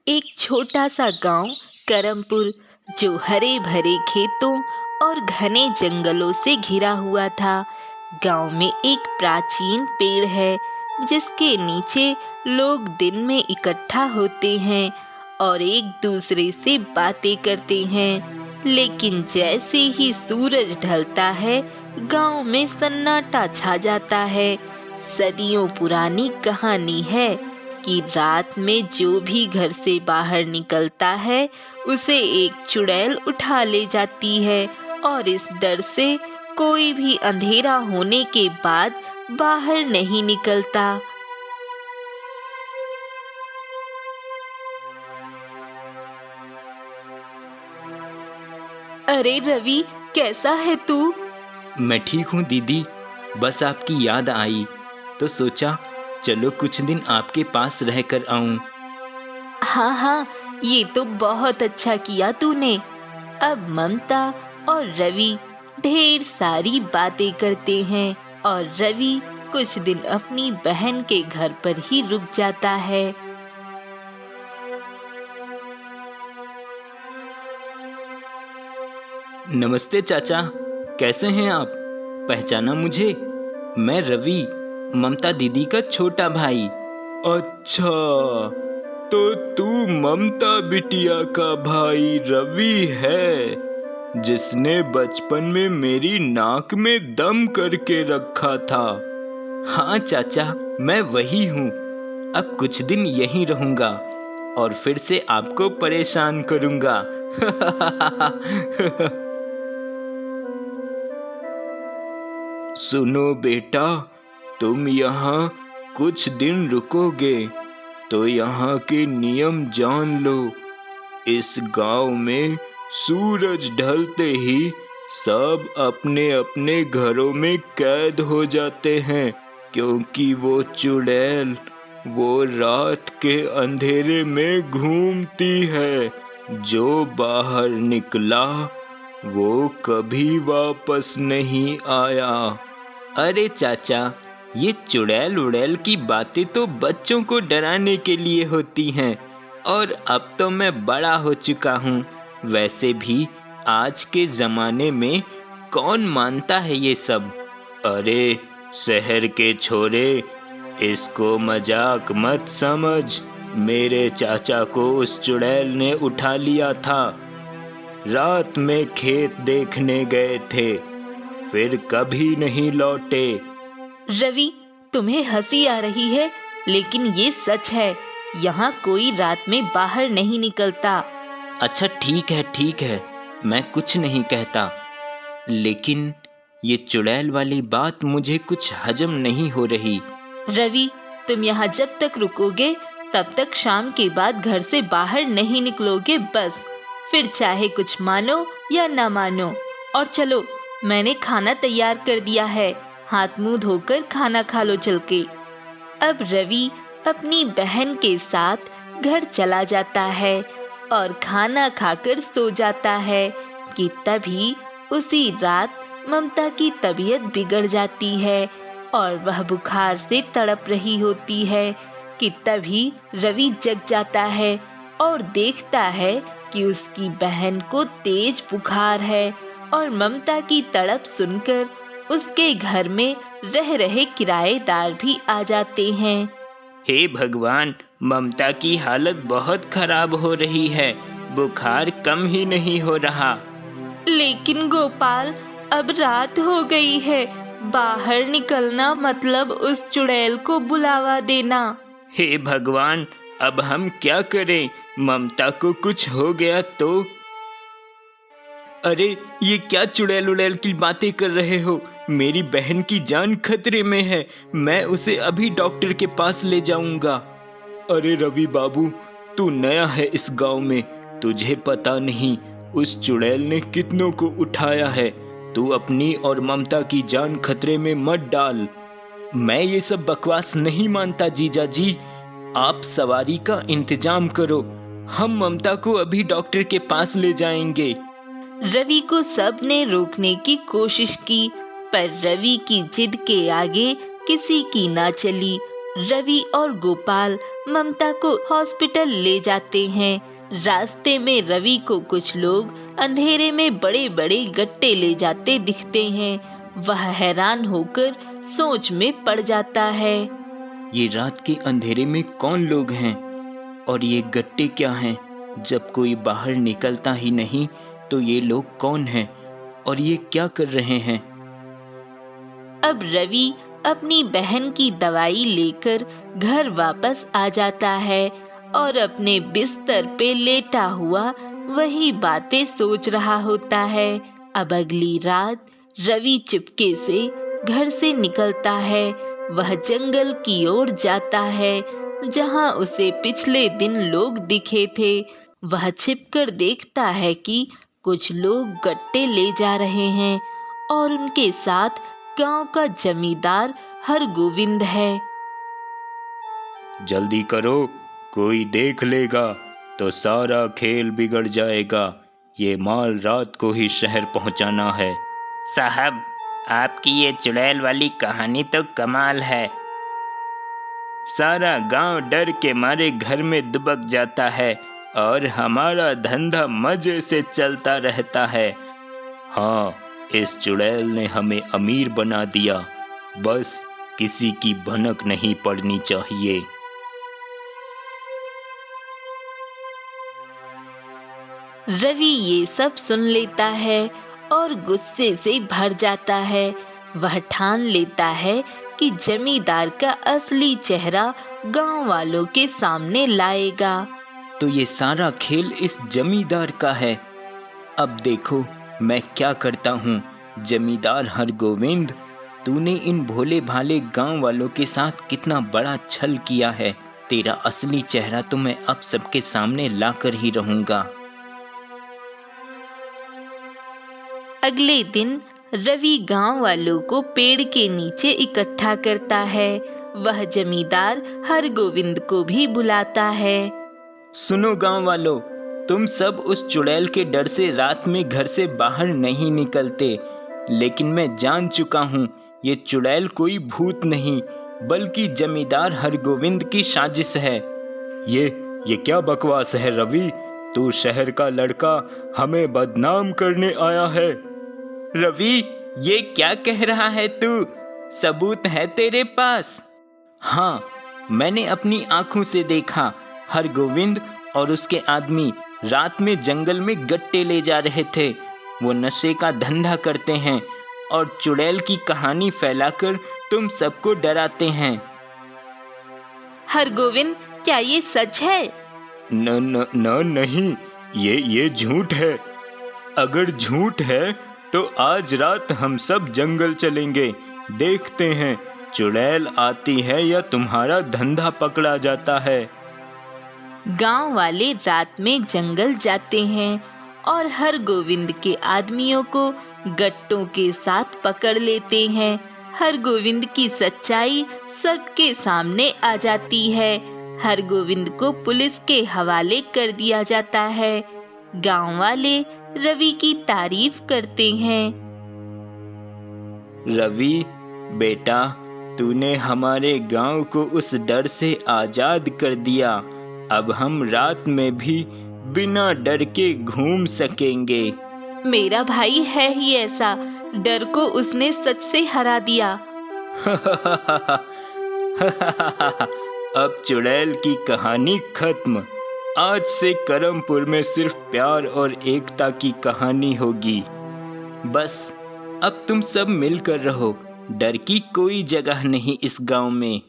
एक छोटा सा गांव करमपुर जो हरे भरे खेतों और घने जंगलों से घिरा हुआ था। गांव में एक प्राचीन पेड़ है जिसके नीचे लोग दिन में इकट्ठा होते हैं और एक दूसरे से बातें करते हैं। लेकिन जैसे ही सूरज ढलता है गांव में सन्नाटा छा जाता है। सदियों पुरानी कहानी है कि रात में जो भी घर से बाहर निकलता है उसे एक चुड़ैल उठा ले जाती है और इस डर से कोई भी अंधेरा होने के बाद बाहर नहीं निकलता। अरे रवि, कैसा है तू? मैं ठीक हूँ दीदी। बस आपकी याद आई तो सोचा चलो कुछ दिन आपके पास रहकर आऊं। हाँ, ये तो बहुत अच्छा किया तूने। अब ममता और रवि ढेर सारी बातें करते हैं और रवि कुछ दिन अपनी बहन के घर पर ही रुक जाता है। नमस्ते चाचा, कैसे हैं आप? पहचाना मुझे? मैं रवि, ममता दीदी का छोटा भाई। अच्छा, तो तू ममता बिटिया का भाई रवि है, जिसने बचपन में मेरी नाक में दम करके रखा था। हाँ चाचा, मैं वही हूँ। अब कुछ दिन यहीं रहूंगा और फिर से आपको परेशान करूंगा। सुनो बेटा, तुम यहाँ कुछ दिन रुकोगे तो यहाँ के नियम जान लो। इस गांव में सूरज ढलते ही सब अपने अपने घरों में कैद हो जाते हैं, क्योंकि वो चुड़ैल वो रात के अंधेरे में घूमती है। जो बाहर निकला वो कभी वापस नहीं आया। अरे चाचा, ये चुड़ैल उड़ैल की बातें तो बच्चों को डराने के लिए होती हैं, और अब तो मैं बड़ा हो चुका हूँ। वैसे भी आज के ज़माने में कौन मानता है ये सब? अरे शहर के छोरे, इसको मजाक मत समझ। मेरे चाचा को उस चुड़ैल ने उठा लिया था। रात में खेत देखने गए थे, फिर कभी नहीं लौटे। रवि, तुम्हें हंसी आ रही है, लेकिन ये सच है। यहाँ कोई रात में बाहर नहीं निकलता। अच्छा ठीक है, मैं कुछ नहीं कहता, लेकिन ये चुड़ैल वाली बात मुझे कुछ हजम नहीं हो रही। रवि, तुम यहाँ जब तक रुकोगे तब तक शाम के बाद घर से बाहर नहीं निकलोगे, बस। फिर चाहे कुछ मानो या ना मानो। और चलो, मैंने खाना तैयार कर दिया है, हाथ मुंह धोकर खाना खा लो चल के। अब रवि अपनी बहन के साथ घर चला जाता है और खाना खाकर सो जाता है कि तभी उसी रात ममता की तबीयत बिगड़ जाती है और वह बुखार से तड़प रही होती है कि तभी रवि जग जाता है और देखता है कि उसकी बहन को तेज बुखार है। और ममता की तड़प सुनकर उसके घर में रह रहे किराएदार भी आ जाते हैं। हे भगवान, ममता की हालत बहुत खराब हो रही है, बुखार कम ही नहीं हो रहा। लेकिन गोपाल, अब रात हो गई है, बाहर निकलना मतलब उस चुड़ैल को बुलावा देना। हे भगवान, अब हम क्या करें? ममता को कुछ हो गया तो? अरे ये क्या चुड़ैल उड़ैल की बातें कर रहे हो? मेरी बहन की जान खतरे में है, मैं उसे अभी डॉक्टर के पास ले जाऊंगा। अरे रवि बाबू, तू नया है इस गांव में, तुझे पता नहीं उस चुड़ैल ने कितनों को उठाया है। तू अपनी और ममता की जान खतरे में मत डाल। मैं ये सब बकवास नहीं मानता जीजा जी। आप सवारी का इंतजाम करो, हम ममता को अभी डॉक्टर के पास ले जाएंगे। रवि को सबने रोकने की कोशिश की, पर रवि की जिद के आगे किसी की ना चली। रवि और गोपाल ममता को हॉस्पिटल ले जाते हैं। रास्ते में रवि को कुछ लोग अंधेरे में बड़े बड़े गट्टे ले जाते दिखते हैं। वह हैरान होकर सोच में पड़ जाता है। ये रात के अंधेरे में कौन लोग हैं और ये गट्टे क्या हैं? जब कोई बाहर निकलता ही नहीं तो ये लोग कौन हैं और ये क्या कर रहे हैं? अब रवि अपनी बहन की दवाई लेकर घर वापस आ जाता है और अपने बिस्तर पे लेटा हुआ वही बातें सोच रहा होता है। अब अगली रात रवि चुपके से घर से निकलता है। वह जंगल की ओर जाता है जहां उसे पिछले दिन लोग दिखे थे। वह छिपकर देखता है कि कुछ लोग गट्टे ले जा रहे हैं और उनके साथ गांव का जमींदार हरगोविंद है। जल्दी करो, कोई देख लेगा तो सारा खेल बिगड़ जाएगा। ये माल रात को ही शहर पहुंचाना है। साहब, आपकी ये चुड़ैल वाली कहानी तो कमाल है। सारा गांव डर के मारे घर में दुबक जाता है और हमारा धंधा मजे से चलता रहता है। हाँ, इस चुड़ैल ने हमें अमीर बना दिया। बस किसी की भनक नहीं पड़नी चाहिए। रवि ये सब सुन लेता है और गुस्से से भर जाता है। वह ठान लेता है कि जमींदार का असली चेहरा गांव वालों के सामने लाएगा। तो ये सारा खेल इस जमींदार का है। अब देखो मैं क्या करता हूँ। जमींदार हरगोविंद, तूने इन भोले भाले गांव वालों के साथ कितना बड़ा छल किया है। तेरा असली चेहरा तो मैं अब सबके सामने लाकर ही रहूंगा। अगले दिन रवि गांव वालों को पेड़ के नीचे इकट्ठा करता है। वह जमींदार हरगोविंद को भी बुलाता है। सुनो गांव वालों, तुम सब उस चुड़ैल के डर से रात में घर से बाहर नहीं निकलते, लेकिन मैं जान चुका हूँ ये चुड़ैल कोई भूत नहीं बल्कि जमींदार हरगोविंद की साजिश है। ये क्या बकवास है रवि? तू शहर का लड़का हमें बदनाम करने आया है। रवि, ये क्या कह रहा है तू? सबूत है तेरे पास? हाँ, मैंने अपनी आंखों से देखा। हरगोविंद और उसके आदमी रात में जंगल में गट्टे ले जा रहे थे। वो नशे का धंधा करते हैं और चुड़ैल की कहानी फैलाकर तुम सबको डराते हैं। हरगोविंद, क्या ये सच है? नहीं, ये झूठ है। अगर झूठ है तो आज रात हम सब जंगल चलेंगे। देखते हैं चुड़ैल आती है या तुम्हारा धंधा पकड़ा जाता है। गांव वाले रात में जंगल जाते हैं और हरगोविंद के आदमियों को गट्टों के साथ पकड़ लेते हैं। हरगोविंद की सच्चाई सबके सामने आ जाती है। हरगोविंद को पुलिस के हवाले कर दिया जाता है। गांव वाले रवि की तारीफ करते हैं। रवि बेटा, तूने हमारे गांव को उस डर से आजाद कर दिया। अब हम रात में भी बिना डर के घूम सकेंगे। मेरा भाई है ही ऐसा, डर को उसने सच से हरा दिया। अब चुड़ैल की कहानी खत्म। आज से करमपुर में सिर्फ प्यार और एकता की कहानी होगी। बस अब तुम सब मिलकर रहो। डर की कोई जगह नहीं इस गांव में।